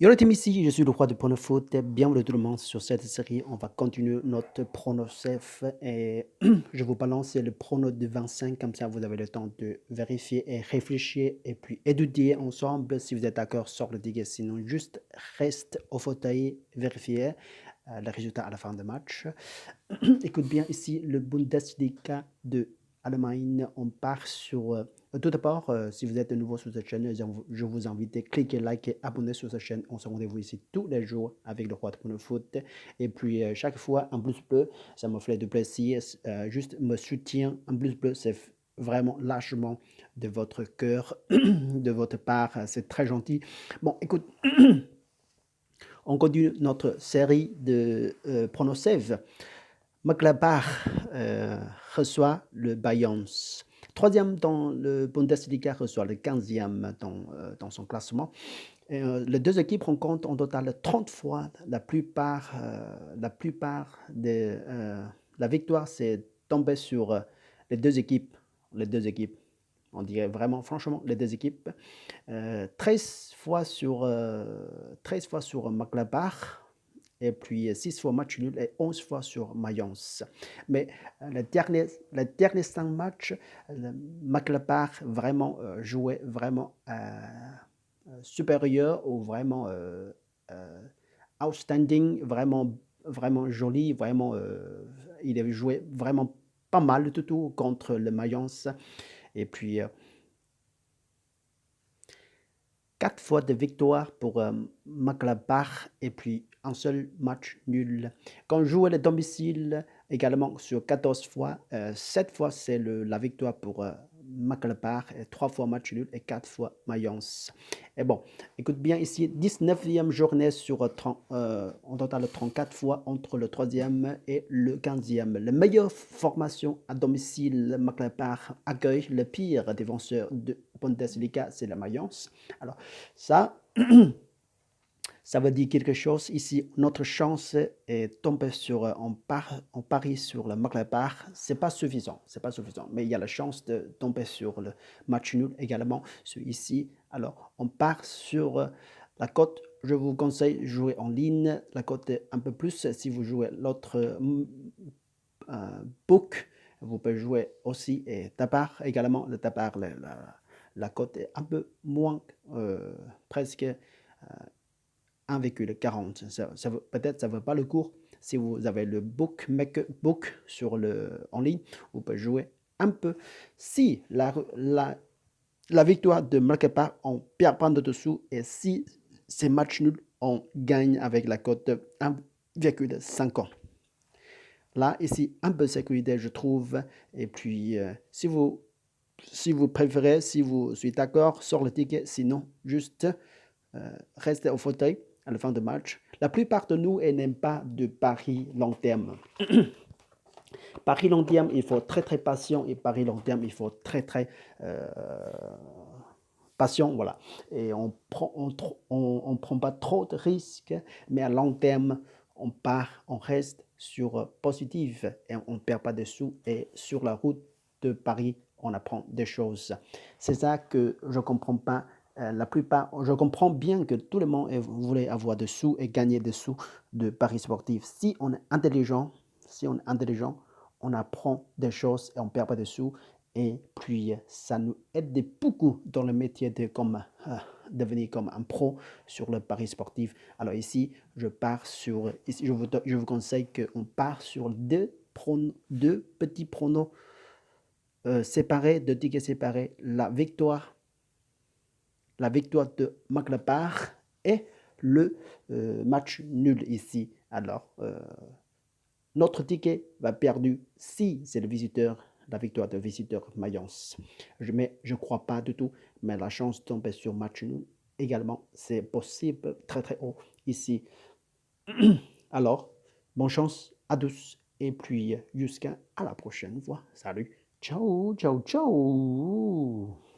Yo la team ici, je suis le roi de prono foot. Bienvenue tout le monde sur cette série. On va continuer notre prono chef et je vous balance le prono de 25. Comme ça, vous avez le temps de vérifier et réfléchir et puis étudier ensemble si vous êtes d'accord sur le ticket. Sinon, juste reste au fauteuil, vérifier le résultat à la fin du match. Écoute bien ici le Bundesliga de Allemagne. On part sur. Tout d'abord, si vous êtes nouveau sur cette chaîne, je vous invite à cliquer, liker, abonner sur cette chaîne. On se rendez-vous ici tous les jours avec le roi de le foot. Et puis, chaque fois, un plus bleu, ça me fait de plaisir. Juste me soutien, un plus bleu, c'est vraiment largement de votre cœur, de votre part. C'est très gentil. Bon, écoute. On continue notre série de pronostics. Mönchengladbach reçoit le Bayern. Troisième dans le Bundesliga reçoit le 15e dans son classement. Les deux équipes rencontrent en total 30 fois. La victoire s'est tombée sur les deux équipes. Les deux équipes. On dirait vraiment, franchement, les deux équipes. 13 fois sur, 13 fois sur Mönchengladbach et puis 6 fois match nul et 11 fois sur Mayence. Mais les derniers 5 matchs, Mönchengladbach vraiment jouait vraiment supérieur ou vraiment outstanding, vraiment, vraiment joli, vraiment, il avait joué vraiment pas mal du tout contre le Mayence. Et puis, 4 fois de victoire pour Mönchengladbach et puis un seul match nul. Quand on joue à domicile, également sur 14 fois, 7 fois c'est la victoire pour Mönchengladbach, 3 fois match nul et 4 fois Mayence. Et bon, écoute bien ici, 19e journée sur 30, en total 34 fois entre le 3e et le 15e. La meilleure formation à domicile, Mönchengladbach accueille le pire défenseur de Bundesliga, c'est la Mayence. Alors, ça, ça veut dire quelque chose. Ici, notre chance est tombée sur, on parie sur le Mönchengladbach. C'est pas suffisant, c'est pas suffisant. Mais il y a la chance de tomber sur le match nul également, ici. Alors, on part sur la cote. Je vous conseille de jouer en ligne. La cote est un peu plus si vous jouez l'autre book. Vous pouvez jouer aussi et Tapar également. Le Tapar, la cote est un peu moins, presque 1,40. Peut-être ça ne vaut pas le cours. Si vous avez le book sur en ligne, vous pouvez jouer un peu. Si la victoire de Mönchengladbach, on perd pas de dessous. Et si c'est match nul, on gagne avec la cote de 1,50. Là, ici, un peu de sécurité, je trouve. Et puis, si vous préférez, si vous êtes d'accord, sur le ticket. Sinon, juste restez au fauteuil à la fin du match. La plupart de nous n'aiment pas de paris long terme. Paris long terme, il faut très très patient et paris long terme, il faut très très patient, voilà. Et on prend pas trop de risques, mais à long terme, on reste sur positif et on ne perd pas de sous. Et sur la route de Paris, on apprend des choses. C'est ça que je ne comprends pas. La plupart, je comprends bien que tout le monde voulait avoir des sous et gagner des sous de paris sportifs. Si on est intelligent, on apprend des choses et on ne perd pas de sous. Et puis, ça nous aide beaucoup dans le métier de devenir comme un pro sur le pari sportif. Alors ici, je vous conseille qu'on part sur deux petits pronos séparés, deux tickets séparés. La victoire de Mönchengladbach et le match nul ici. Alors, notre ticket va perdu si c'est le visiteur, la victoire de visiteur Mayence. Je ne crois pas du tout, mais la chance de tomber sur match nul également, c'est possible très très haut ici. Alors, bonne chance à tous et puis jusqu'à la prochaine fois. Salut, ciao, ciao, ciao.